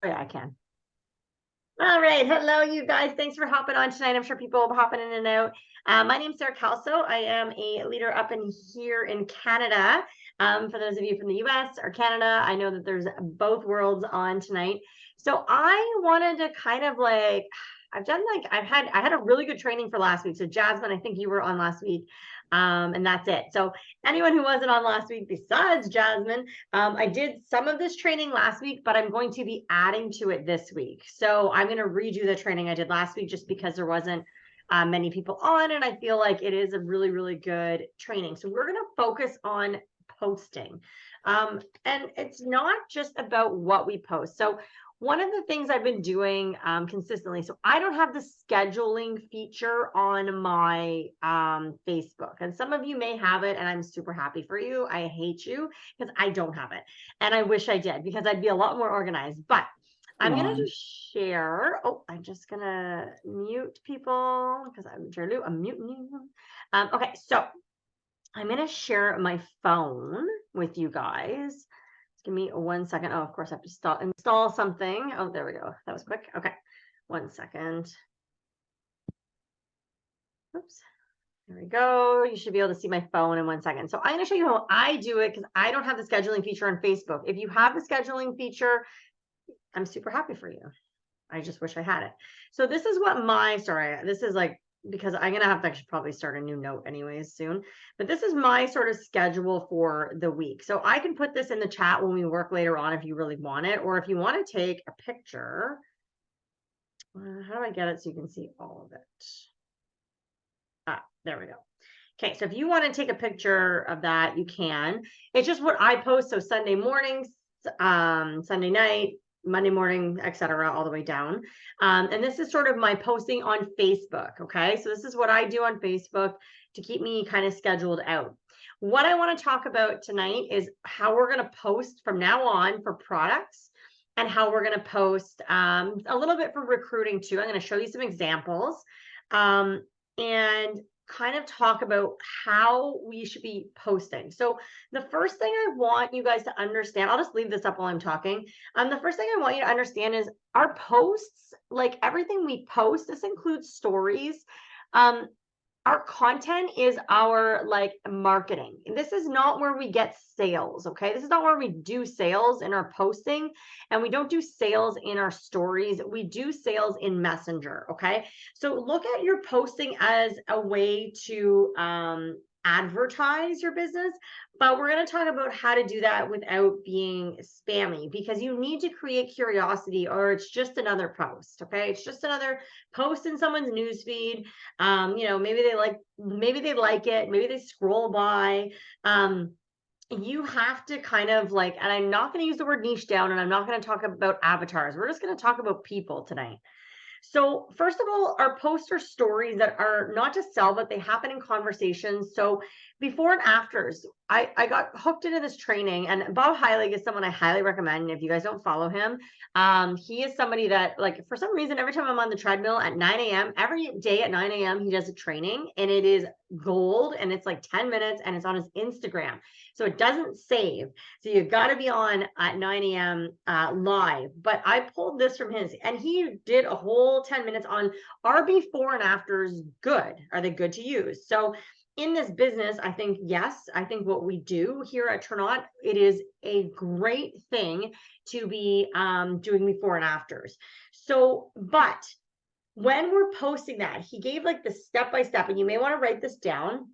yeah, I can. All right. Hello, you guys. Thanks for hopping on tonight. I'm sure people will be hopping in and out. My name's Sarah Calso. I am a leader up in here in Canada. For those of you from the US or Canada, I know that there's both worlds on tonight. So I wanted to kind of like, I had a really good training for last week. So Jasmine, I think you were on last week. And that's it. So anyone who wasn't on last week besides Jasmine, I did some of this training last week, but I'm going to be adding to it this week. So I'm going to redo the training I did last week just because there wasn't many people on, and I feel like it is a really, really good training. So we're going to focus on posting. And it's not just about what we post. So one of the things I've been doing consistently, so I don't have the scheduling feature on my Facebook, and some of you may have it, and I'm super happy for you. I hate you because I don't have it, and I wish I did because I'd be a lot more organized. But I'm gonna just share. Oh, I'm just gonna mute people because I'm muting you. Okay, so I'm gonna share my phone with you guys. Give me 1 second. Oh, of course, I have to install something. Oh, there we go. That was quick. Okay, 1 second. Oops. There we go. You should be able to see my phone in 1 second. So I'm going to show you how I do it because I don't have the scheduling feature on Facebook. If you have the scheduling feature, I'm super happy for you. I just wish I had it. So this is what this is like, because I'm going to have to actually probably start a new note anyways soon, but this is my sort of schedule for the week. So I can put this in the chat when we work later on if you really want it, or if you want to take a picture. How do I get it so you can see all of it? There we go. Okay, so if you want to take a picture of that, you can. It's just what I post. So Sunday mornings, Sunday night, Monday morning, etc., all the way down. And this is sort of my posting on Facebook. Okay, so this is what I do on Facebook to keep me kind of scheduled out. What I want to talk about tonight is how we're going to post from now on for products, and how we're going to post a little bit for recruiting too. I'm going to show you some examples. And kind of talk about how we should be posting. So the first thing I want you guys to understand, I'll just leave this up while I'm talking. The first thing I want you to understand is our posts, like everything we post, this includes stories. Our content is our like marketing. This is not where we get sales. Okay. This is not where we do sales in our posting, and we don't do sales in our stories. We do sales in Messenger. Okay. So look at your posting as a way to advertise your business, but we're going to talk about how to do that without being spammy, because you need to create curiosity, or it's just another post. Okay. It's just another post in someone's newsfeed. Maybe they like it, maybe they scroll by. You have to kind of like, and I'm not going to use the word niche down, and I'm not going to talk about avatars. We're just going to talk about people tonight. So first of all, our posts are stories that are not to sell, but they happen in conversations. So before and afters, I got hooked into this training, and Bob Heilig is someone I highly recommend. If you guys don't follow him, he is somebody that, like, for some reason, every time I'm on the treadmill at 9 a.m., every day at 9 a.m., he does a training, and it is gold, and it's like 10 minutes, and it's on his Instagram. So it doesn't save. So you got to be on at 9 a.m. Live. But I pulled this from his, and he did a whole 10 minutes on, are before and afters good? Are they good to use? So in this business, I think, yes, I think what we do here at Turnot, it is a great thing to be doing before and afters. So, but when we're posting that, he gave like the step-by-step, and you may want to write this down.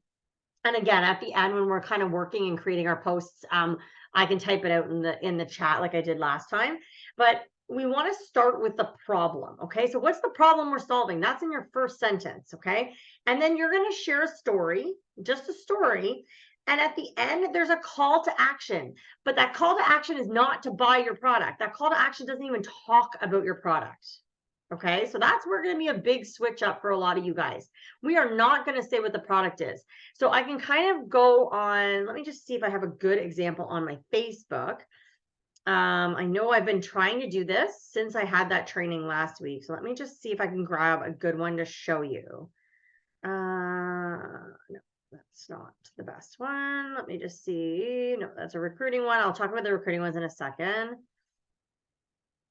And again, at the end, when we're kind of working and creating our posts, I can type it out in the chat like I did last time. But we want to start with the problem. Okay, so what's the problem we're solving? That's in your first sentence. Okay, and then you're going to share a story, just a story. And at the end, there's a call to action. But that call to action is not to buy your product. That call to action doesn't even talk about your product. Okay, so that's where going to be a big switch up for a lot of you guys. We are not going to say what the product is. So I can kind of go on, let me just see if I have a good example on my Facebook. I know I've been trying to do this since I had that training last week. So let me just see if I can grab a good one to show you. No, that's not the best one. Let me just see. No, that's a recruiting one. I'll talk about the recruiting ones in a second.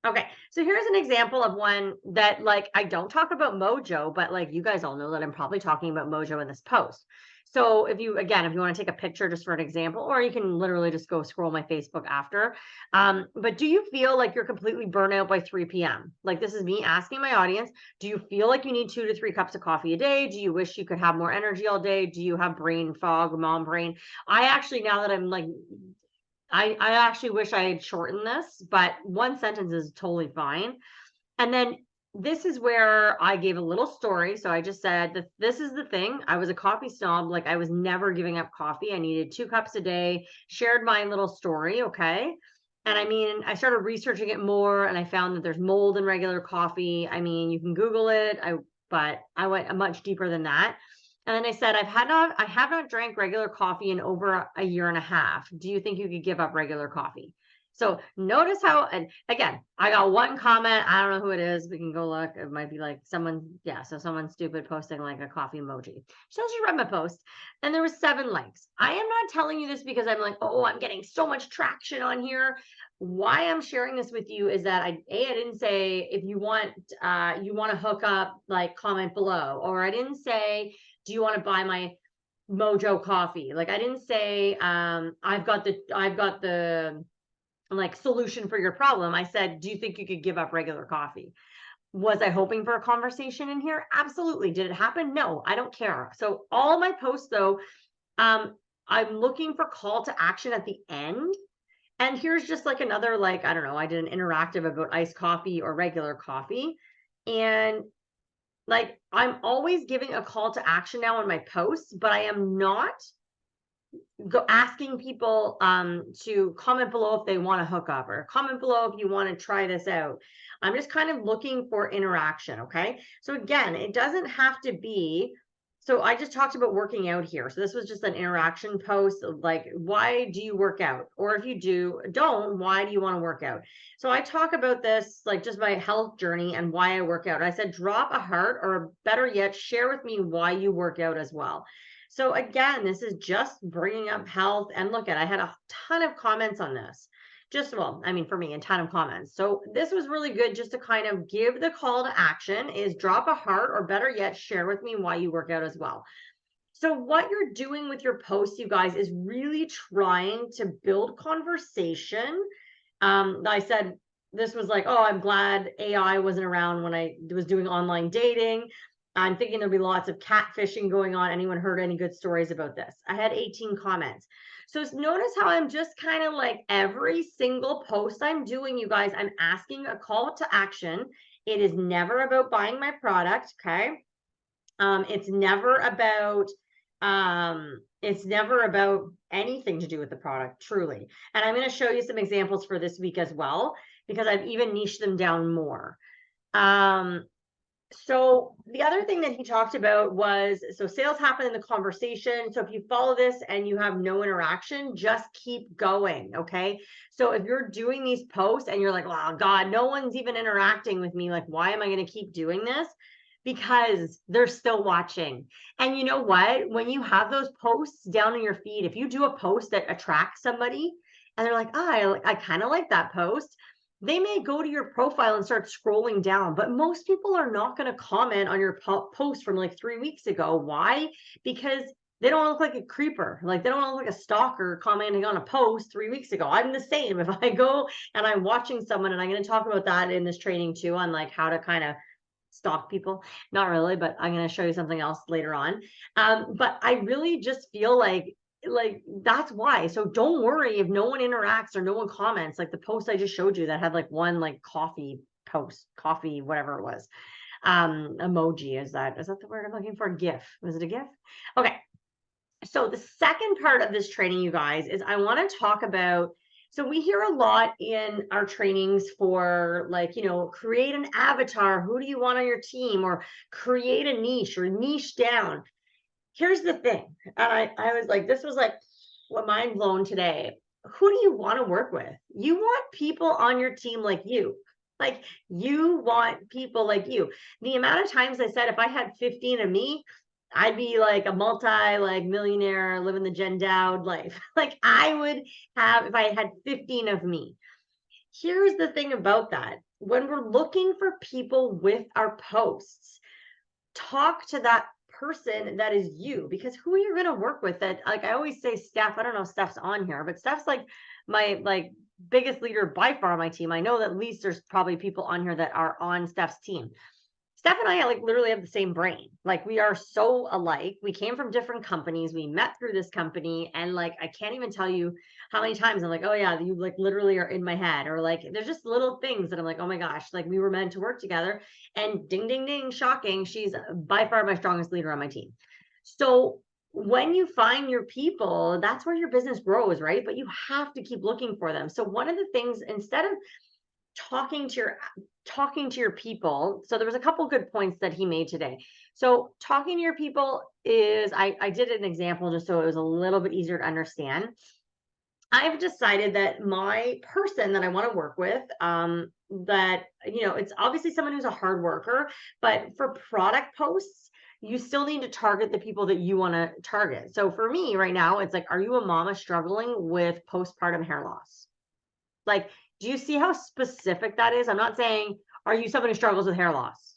Okay, so here's an example of one that like I don't talk about Mojo, but like you guys all know that I'm probably talking about Mojo in this post. So if you again, if you want to take a picture just for an example, or you can literally just go scroll my Facebook after. But do you feel like you're completely burnt out by 3 p.m.? Like this is me asking my audience, do you feel like you need 2 to 3 cups of coffee a day? Do you wish you could have more energy all day? Do you have brain fog, mom brain? I actually, now that I'm like I actually wish I had shortened this, but one sentence is totally fine. And then this is where I gave a little story. So I just said that this is the thing. I was a coffee snob. Like I was never giving up coffee. I needed 2 cups a day, shared my little story. Okay. And I mean, I started researching it more and I found that there's mold in regular coffee. I mean, you can Google it. But I went much deeper than that. And then I said, I have not drank regular coffee in over a year and a half. Do you think you could give up regular coffee? So notice how, and again, I got one comment. I don't know who it is. We can go look. It might be like someone, yeah. So someone stupid posting like a coffee emoji. So just read my post, and there was 7 likes. I am not telling you this because I'm like, oh, I'm getting so much traction on here. Why I'm sharing this with you is that I didn't say if you want to hook up, like comment below, or I didn't say do you want to buy my Mojo coffee? Like I didn't say I've got the like solution for your problem. I said, do you think you could give up regular coffee? Was I hoping for a conversation in here? Absolutely. Did it happen? No, I don't care. So all my posts though, I'm looking for call to action at the end. And here's just like another, like, I don't know, I did an interactive about iced coffee or regular coffee. And like, I'm always giving a call to action now on my posts, but I am not asking people to comment below if they want to hook up or comment below if you want to try this out. I'm just kind of looking for interaction. Okay. So again, it doesn't have to be. So I just talked about working out here. So this was just an interaction post of like, why do you work out? Or if you don't, why do you want to work out? So I talk about this, like just my health journey and why I work out. I said, drop a heart, or better yet, share with me why you work out as well. So again, this is just bringing up health. And look at, I had a ton of comments on this. Just, well, I mean, for me, a ton of comments. So this was really good just to kind of give the call to action is drop a heart, or better yet, share with me why you work out as well. So what you're doing with your posts, you guys, is really trying to build conversation. I said, this was like, oh, I'm glad AI wasn't around when I was doing online dating. I'm thinking there'll be lots of catfishing going on. Anyone heard any good stories about this? I had 18 comments. So notice how I'm just kind of like every single post I'm doing, you guys, I'm asking a call to action. It is never about buying my product. Okay. It's never about anything to do with the product, truly. And I'm going to show you some examples for this week as well, because I've even niched them down more. So the other thing that he talked about was, so sales happen in the conversation. So if you follow this and you have no interaction, just keep going. Okay. So if you're doing these posts and you're like, wow, God, no one's even interacting with me. Like, why am I going to keep doing this? Because they're still watching. And you know what? When you have those posts down in your feed, if you do a post that attracts somebody and they're like, oh, I kind of like that post, they may go to your profile and start scrolling down, but most people are not going to comment on your post from like 3 weeks ago. Why? Because they don't look like a creeper. Like they don't look like a stalker commenting on a post 3 weeks ago. I'm the same. If I go and I'm watching someone, and I'm going to talk about that in this training too, on like how to kind of stalk people. Not really, but I'm going to show you something else later on. But I really just feel like that's why. So don't worry if no one interacts or no one comments. Like the post I just showed you that had like one like coffee post, coffee, whatever it was. Emoji, is that the word I'm looking for? GIF. Was it a GIF? Okay. So the second part of this training, you guys, is I want to talk about, so we hear a lot in our trainings for like, create an avatar. Who do you want on your team? Or create a niche or niche down. Here's the thing. And I was like, this was like what mind blown today. Who do you want to work with? You want people on your team like you. Like you want people like you. The amount of times I said, if I had 15 of me, I'd be like a millionaire living the Jen Dowd life. Like I would have, if I had 15 of me. Here's the thing about that. when we're looking for people with our posts, talk to that person that is you, because who you're going to work with, that, like I always say, Steph, I don't know if Steph's on here, but Steph's like my biggest leader by far on my team. I know that at least there's probably people on here that are on Steph's team. Steph and I like literally have the same brain. Like we are so alike. We came from different companies. We met through this company. And like, I can't even tell you how many times I'm like, oh yeah, you like literally are in my head. Or like, there's just little things that I'm like, oh my gosh, like we were meant to work together. And ding, ding, ding, shocking. She's by far my strongest leader on my team. So when you find your people, that's where your business grows, right? But you have to keep looking for them. So one of the things, instead of talking to your people, so there was a couple good points that he made today. So talking to your people is, I did an example just so it was a little bit easier to understand. I've decided that my person that I want to work with, that, it's obviously someone who's a hard worker, but for product posts, you still need to target the people that you want to target. So for me right now, it's like, are you a mama struggling with postpartum hair loss? Like, do you see how specific that is? I'm not saying, are you someone who struggles with hair loss?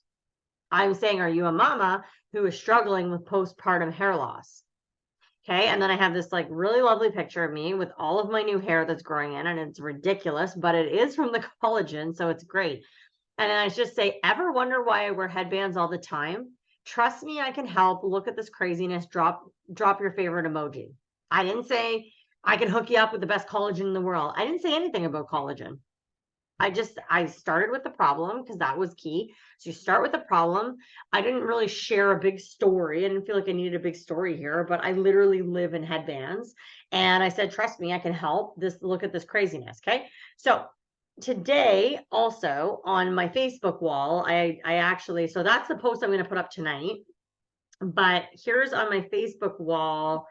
I'm saying, are you a mama who is struggling with postpartum hair loss? Okay. And then I have this like really lovely picture of me with all of my new hair that's growing in, and it's ridiculous, but it is from the collagen. So it's great. And then I just say, ever wonder why I wear headbands all the time? Trust me, I can help. Look at this craziness. Drop your favorite emoji. I didn't say I can hook you up with the best collagen in the world. I didn't say anything about collagen. I started with the problem because that was key. So you start with the problem. I didn't really share a big story. I didn't feel like I needed a big story here, but I literally live in headbands. And I said, trust me, I can help. Look at this craziness. Okay. So today also on my Facebook wall, I actually, so that's the post I'm going to put up tonight. But here's on my Facebook wall.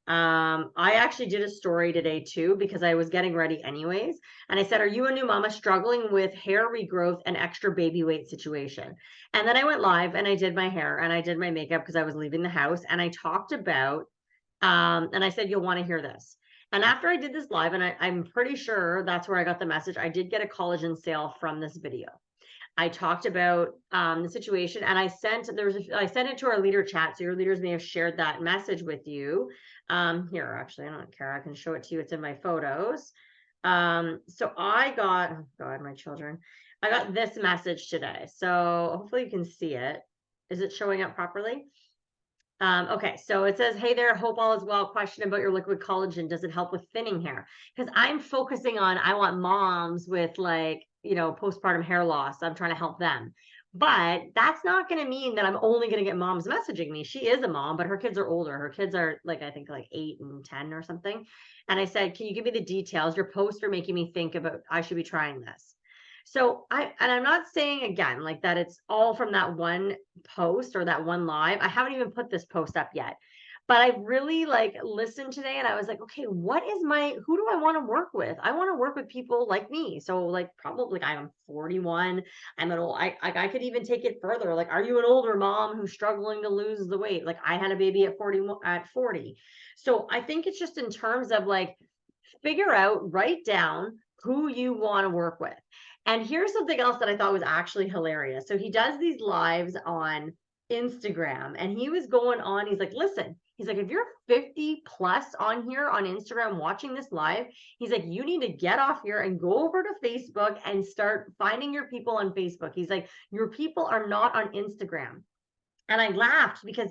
I actually did a story today too, because I was getting ready anyways. And I said, are you a new mama struggling with hair regrowth and extra baby weight situation? And then I went live and I did my hair and I did my makeup because I was leaving the house, and I talked about, and I said, you'll want to hear this. And after I did this live, and I'm pretty sure that's where I got the message, I did get a collagen sale from this video. I talked about the situation, and I sent it to our leader chat. So your leaders may have shared that message with you. Here, actually, I don't care. I can show it to you. It's in my photos. So I got, oh God, my children, I got this message today. So hopefully you can see it. Is it showing up properly? Okay, so it says, hey there, hope all is well. Question about your liquid collagen. Does it help with thinning hair? Because I'm focusing on, I want moms with like, postpartum hair loss. I'm trying to help them. But that's not going to mean that I'm only going to get moms messaging me. She is a mom, but her kids are older. Her kids are like, I think like 8 and 10 or something. And I said, can you give me the details? Your posts are making me think about, I should be trying this. So I'm not saying again, like that it's all from that one post or that one live. I haven't even put this post up yet, but I really like listened today and I was like, okay, who do I want to work with? I want to work with people like me. So like probably like I'm 41. I could even take it further. Like, are you an older mom who's struggling to lose the weight? Like I had a baby at 40. So I think it's just in terms of like, write down who you want to work with. And here's something else that I thought was actually hilarious. So he does these lives on Instagram, and he was going on, he's like, listen, he's like, if you're 50 plus on here on Instagram watching this live, he's like, you need to get off here and go over to Facebook and start finding your people on Facebook. He's like, your people are not on Instagram. And I laughed because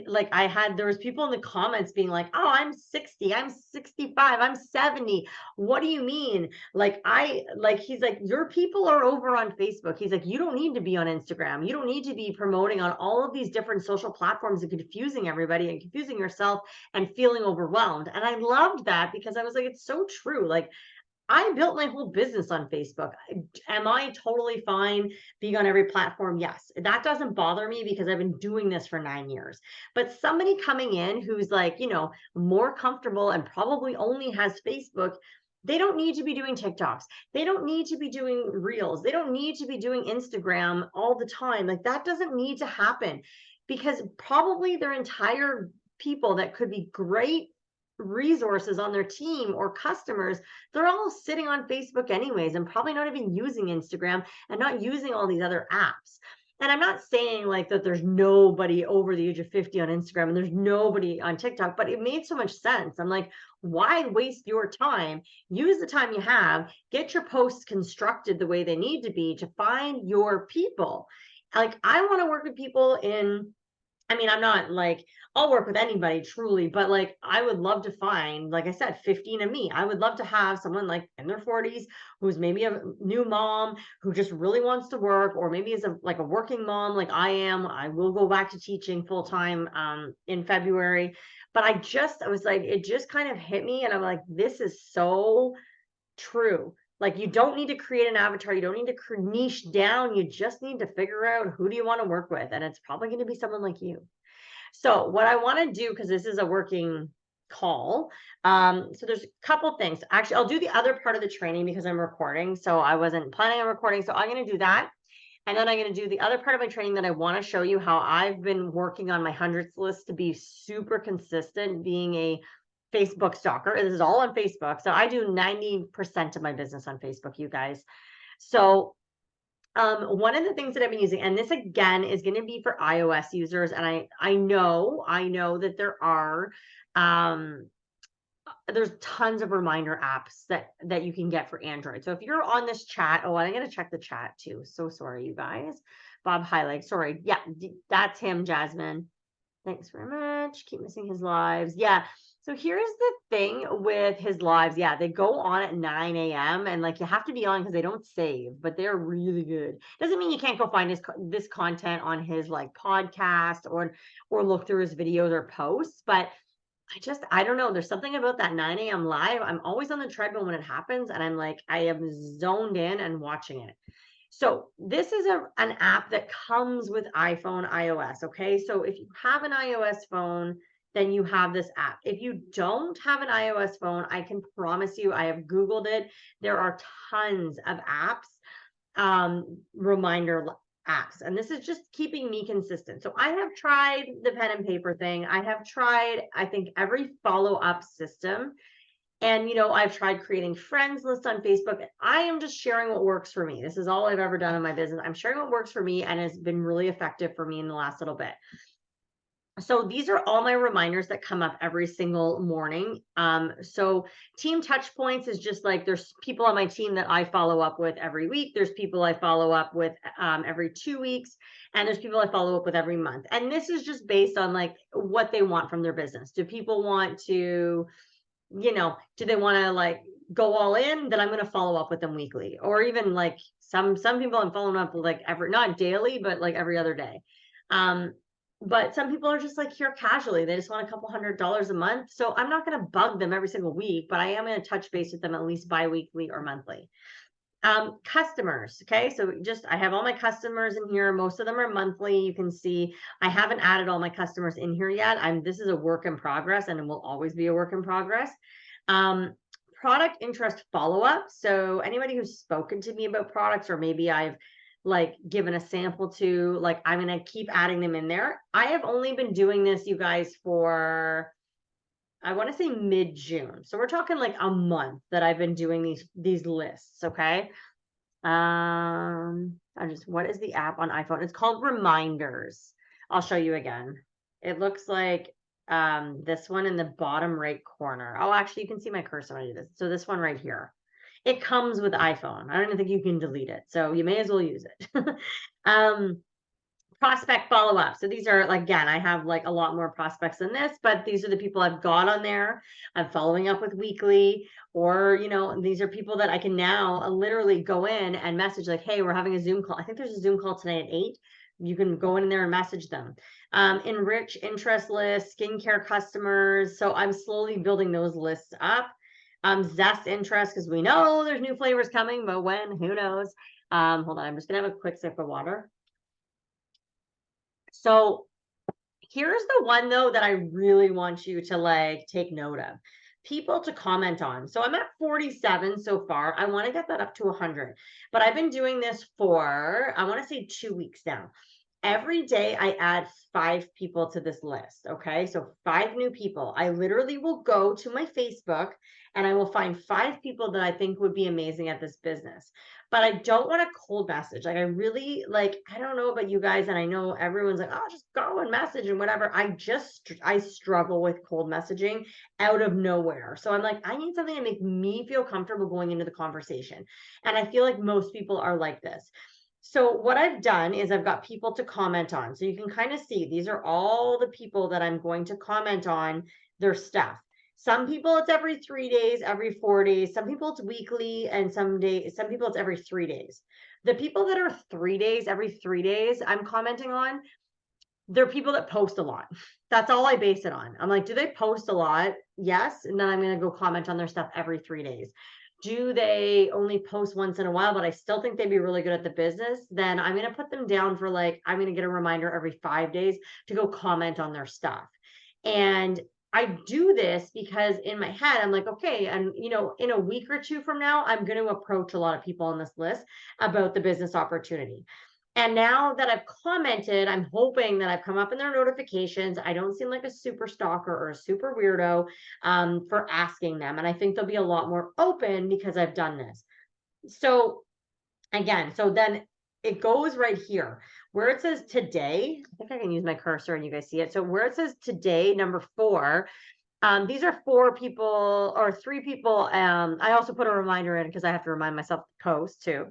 like there was people in the comments being like, oh, I'm 60, I'm 65, I'm 70. What do you mean? He's like, your people are over on Facebook. He's like, you don't need to be on Instagram. You don't need to be promoting on all of these different social platforms and confusing everybody and confusing yourself and feeling overwhelmed. And I loved that because I was like, it's so true. Like, I built my whole business on Facebook. Am I totally fine being on every platform? Yes. That doesn't bother me because I've been doing this for 9 years. But somebody coming in who's like, more comfortable and probably only has Facebook, they don't need to be doing TikToks. They don't need to be doing Reels. They don't need to be doing Instagram all the time. Like that doesn't need to happen because probably their entire people that could be great resources on their team or customers, they're all sitting on Facebook anyways, and probably not even using Instagram and not using all these other apps. And I'm not saying like that there's nobody over the age of 50 on Instagram and there's nobody on TikTok, but it made so much sense. I'm like, why waste your time? Use the time you have, get your posts constructed the way they need to be to find your people. Like, I want to work with people in, I mean, I'm not like, I'll work with anybody truly, but like, I would love to find, like I said, 15 of me. I would love to have someone like in their 40s who's maybe a new mom who just really wants to work, or maybe is like a working mom like I am. I will go back to teaching full time in February. But I was like, it just kind of hit me. And I'm like, this is so true. Like, you don't need to create an avatar. You don't need to niche down. You just need to figure out who do you want to work with. And it's probably going to be someone like you. So what I want to do, because this is a working call. So there's a couple things. Actually, I'll do the other part of the training because I'm recording. So I wasn't planning on recording. So I'm going to do that. And then I'm going to do the other part of my training that I want to show you how I've been working on my hundreds list to be super consistent, being a Facebook stalker. This is all on Facebook. So I do 90% of my business on Facebook, you guys. So one of the things that I've been using, and this again is going to be for iOS users, and I know that there are there's tons of reminder apps that you can get for Android. So if you're on this chat, oh, I'm going to check the chat too. So sorry, you guys. Bob Heilig, sorry. Yeah, that's him, Jasmine. Thanks very much. Keep missing his lives. Yeah. So here's the thing with his lives. Yeah, they go on at 9 a.m. and like you have to be on because they don't save, but they're really good. Doesn't mean you can't go find this content on his like podcast or look through his videos or posts, but I don't know. There's something about that 9 a.m. live. I'm always on the treadmill when it happens, and I'm like, I am zoned in and watching it. So this is an app that comes with iPhone, iOS. Okay. So if you have an iOS phone, then you have this app. If you don't have an iOS phone, I can promise you, I have Googled it. There are tons of apps, reminder apps, and this is just keeping me consistent. So I have tried the pen and paper thing. I have tried, I think, every follow-up system. And, I've tried creating friends lists on Facebook. I am just sharing what works for me. This is all I've ever done in my business. I'm sharing what works for me and has been really effective for me in the last little bit. So these are all my reminders that come up every single morning. So team touch points is just like, there's people on my team that I follow up with every week. There's people I follow up with every 2 weeks, and there's people I follow up with every month. And this is just based on like what they want from their business. Do people want to, do they want to like go all in? Then I'm going to follow up with them weekly, or even like some people I'm following up with like not daily, but like every other day. But some people are just like here casually. They just want a couple $100 a month. So I'm not going to bug them every single week, but I am going to touch base with them at least bi-weekly or monthly. Customers. Okay. So I have all my customers in here. Most of them are monthly. You can see I haven't added all my customers in here yet. This is a work in progress, and it will always be a work in progress. Product interest follow-up. So anybody who's spoken to me about products, or maybe I've like given a sample to, like, I'm going to keep adding them in there. I have only been doing this, you guys, for, I want to say mid-June. So we're talking like a month that I've been doing these lists. Okay. What is the app on iPhone? It's called Reminders. I'll show you again. It looks like this one in the bottom right corner. Oh, actually, you can see my cursor when I do this. So this one right here. It comes with iPhone. I don't even think you can delete it, so you may as well use it. Prospect follow-up. So these are, like, again, I have like a lot more prospects than this, but these are the people I've got on there. I'm following up with weekly, or, these are people that I can now literally go in and message like, hey, we're having a Zoom call. I think there's a Zoom call tonight at 8. You can go in there and message them. Enrich interest lists, skincare customers. So I'm slowly building those lists up. Zest interest, because we know there's new flavors coming, but when, who knows? Hold on, I'm just gonna have a quick sip of water. So here's the one though that I really want you to like take note of. People to comment on. So I'm at 47 so far. I want to get that up to 100, but I've been doing this for, I want to say 2 weeks now. every day I add 5 people to this list. Okay. So 5 new people. I literally will go to my Facebook and I will find 5 people that I think would be amazing at this business. But I don't want a cold message. Like I really like, I don't know about you guys, and I know everyone's like, oh, just go and message and whatever. I struggle with cold messaging out of nowhere. So I'm like, I need something to make me feel comfortable going into the conversation. And I feel like most people are like this. So what I've done is I've got people to comment on. So you can kind of see these are all the people that I'm going to comment on their stuff. Some people it's every 3 days, every 4 days. Some people it's weekly, and some people it's every 3 days. The people that are 3 days, every 3 days, I'm commenting on, they're people that post a lot. That's all I base it on. I'm like, do they post a lot? Yes. And then I'm going to go comment on their stuff every 3 days. Do they only post once in a while, but I still think they'd be really good at the business? Then I'm going to put them down for like, I'm going to get a reminder every 5 days to go comment on their stuff. And I do this because in my head, I'm like, okay, and in a week or two from now, I'm going to approach a lot of people on this list about the business opportunity. And now that I've commented, I'm hoping that I've come up in their notifications. I don't seem like a super stalker or a super weirdo for asking them. And I think they'll be a lot more open because I've done this. So again, so then it goes right here where it says today. I think I can use my cursor and you guys see it. So where it says today, number 4, these are 4 people or 3 people. I also put a reminder in because I have to remind myself to post too.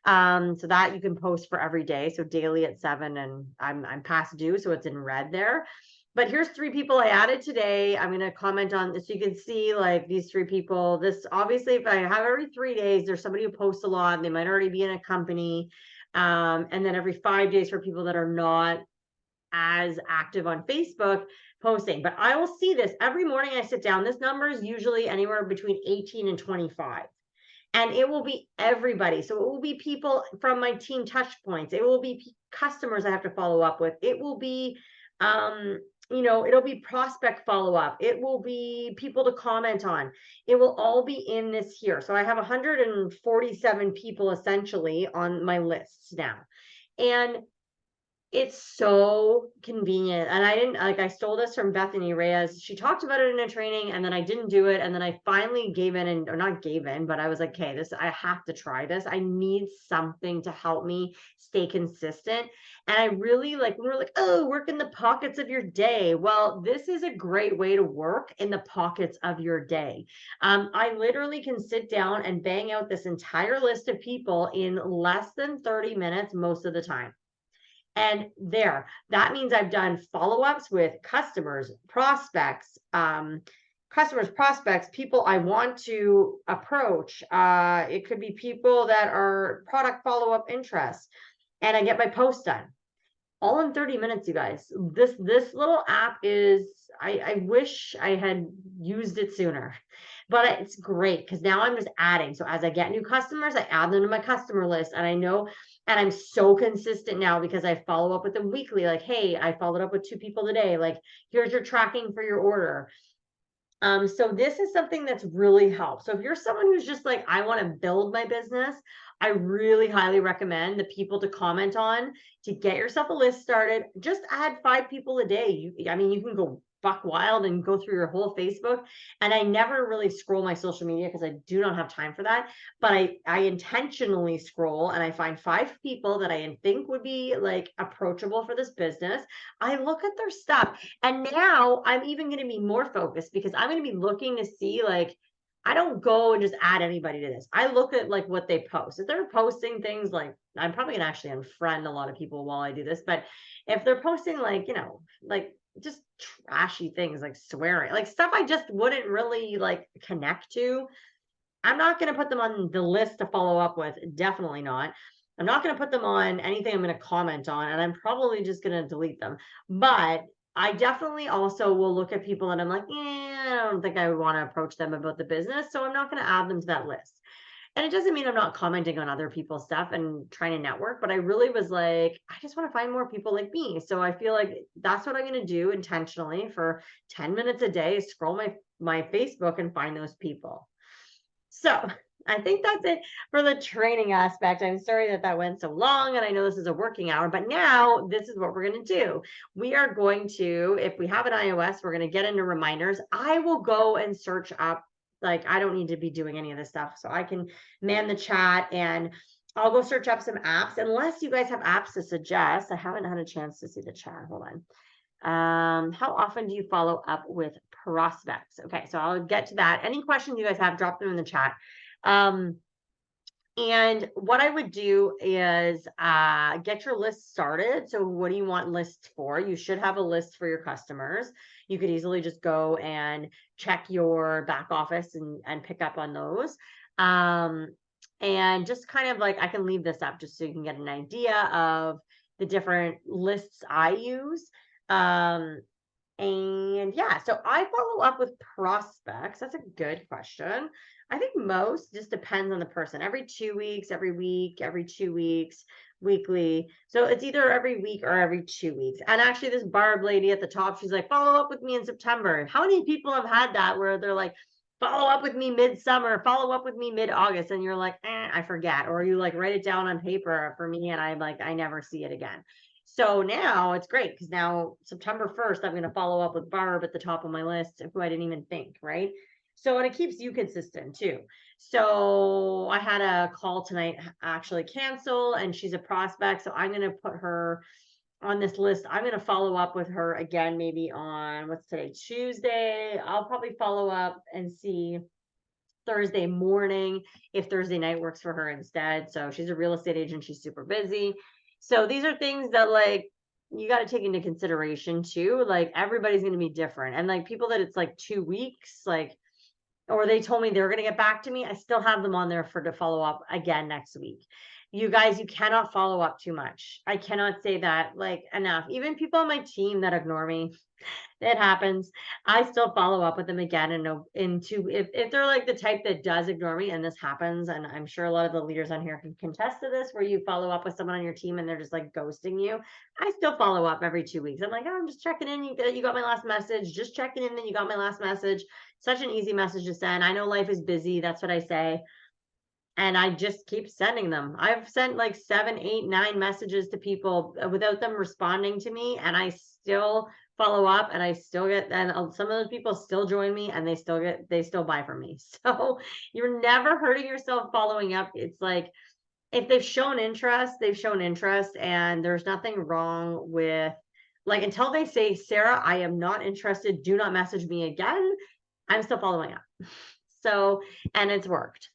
So that you can post for every day. So daily at 7, and I'm past due, so it's in red there. But here's 3 people I added today. I'm going to comment on this so you can see like these 3 people. This obviously, if I have every 3 days, there's somebody who posts a lot. They might already be in a company. And then every 5 days for people that are not as active on Facebook posting. But I will see this every morning. I sit down. This number is usually anywhere between 18 and 25. And it will be everybody. So it will be people from my team touch points. It will be customers I have to follow up with. It will be, it'll be prospect follow up. It will be people to comment on. It will all be in this here. So I have 147 people essentially on my lists now. And it's so convenient. And I stole this from Bethany Reyes. She talked about it in a training and then I didn't do it. And then I finally gave in, or not gave in, but I was like, okay, I have to try this. I need something to help me stay consistent. And I really when we're like, oh, work in the pockets of your day. Well, this is a great way to work in the pockets of your day. I literally can sit down and bang out this entire list of people in less than 30 minutes most of the time. And that means I've done follow-ups with customers, prospects, people I want to approach. It could be people that are product follow-up interests, and I get my post done all in 30 minutes, you guys. This little app is, I wish I had used it sooner, but it's great because now I'm just adding. So as I get new customers, I add them to my customer list, and I know, and I'm so consistent now because I follow up with them weekly. Like, hey, I followed up with 2 people today. Like, here's your tracking for your order. So this is something that's really helped. So if you're someone who's just like, I want to build my business, I really highly recommend the people to comment on to get yourself a list started. Just add 5 people a day. You can go buck wild and go through your whole Facebook. And I never really scroll my social media because I do not have time for that. But I intentionally scroll and I find 5 people that I think would be like approachable for this business. I look at their stuff, and now I'm even going to be more focused because I'm going to be looking to see like, I don't go and just add anybody to this. I look at like what they post. If they're posting things like, I'm probably gonna actually unfriend a lot of people while I do this, but if they're posting like, like just trashy things like swearing, like stuff I just wouldn't really like connect to, I'm not gonna put them on the list to follow up with. Definitely not. I'm not going to put them on anything I'm going to comment on, and I'm probably just going to delete them. But I definitely also will look at people and I'm like, I don't think I would want to approach them about the business. So I'm not going to add them to that list. And it doesn't mean I'm not commenting on other people's stuff and trying to network, but I really was like, I just want to find more people like me. So I feel like that's what I'm going to do intentionally for 10 minutes a day, scroll my Facebook and find those people. So I think that's it for the training aspect. I'm sorry that that went so long, and I know this is a working hour, but now this is what we're going to do. We are going to, if we have an iOS, we're going to get into reminders. I will go and search up, like, I don't need to be doing any of this stuff. So I can man the chat and I'll go search up some apps, unless you guys have apps to suggest. I haven't had a chance to see the chat. Hold on. How often do you follow up with prospects? Okay, so I'll get to that. Any questions you guys have, drop them in the chat. And what I would do is get your list started. So what do you want lists for? You should have a list for your customers. You could easily just go and check your back office and pick up on those. And just kind of like, I can leave this up just so you can get an idea of the different lists I use. And yeah, so I follow up with prospects. That's a good question. I think most just depends on the person. Every 2 weeks, every week, every 2 weeks, weekly. So it's either every week or every 2 weeks. And actually, this Barb lady at the top, she's like, follow up with me in September. How many people have had that where they're like, follow up with me midsummer, follow up with me mid-August, and you're like, I forget, or you like write it down on paper for me, and I'm like, I never see it again. So now it's great because now September 1st, I'm going to follow up with Barb at the top of my list, who I didn't even think, right? So, and it keeps you consistent too. So I had a call tonight actually cancel, and she's a prospect. So I'm going to put her on this list. I'm going to follow up with her again, maybe on what's today, Tuesday. I'll probably follow up and see Thursday morning if Thursday night works for her instead. So she's a real estate agent. She's super busy. So these are things that like you got to take into consideration too. Like everybody's going to be different. And like people that it's like 2 weeks, like, or they told me they were going to get back to me, I still have them on there for to follow up again next week. You guys, you cannot follow up too much. I cannot say that like enough. Even people on my team that ignore me, it happens. I still follow up with them again and into if they're like the type that does ignore me, and this happens, and I'm sure a lot of the leaders on here can contest to this, where you follow up with someone on your team and they're just like ghosting you. I still follow up every 2 weeks. I'm like, oh, I'm just checking in. You got my last message. Just checking in that you got my last message. Such an easy message to send. I know life is busy. That's what I say. And I just keep sending them. I've sent like 7, 8, 9 messages to people without them responding to me, and I still follow up, and I still get, and some of those people still join me, and they still buy from me. So you're never hurting yourself following up. It's like if they've shown interest, they've shown interest, and there's nothing wrong with like until they say, Sarah, I am not interested. Do not message me again. I'm still following up. So, and it's worked.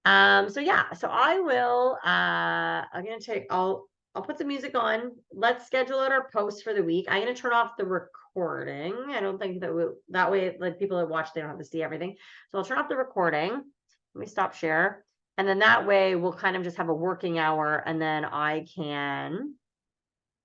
So yeah, so I will, I'm going to take, I'll put the music on. Let's schedule out our post for the week. I'm going to turn off the recording. I don't think that way, like people that watch, they don't have to see everything. So I'll turn off the recording. Let me stop share. And then that way we'll kind of just have a working hour, and then I can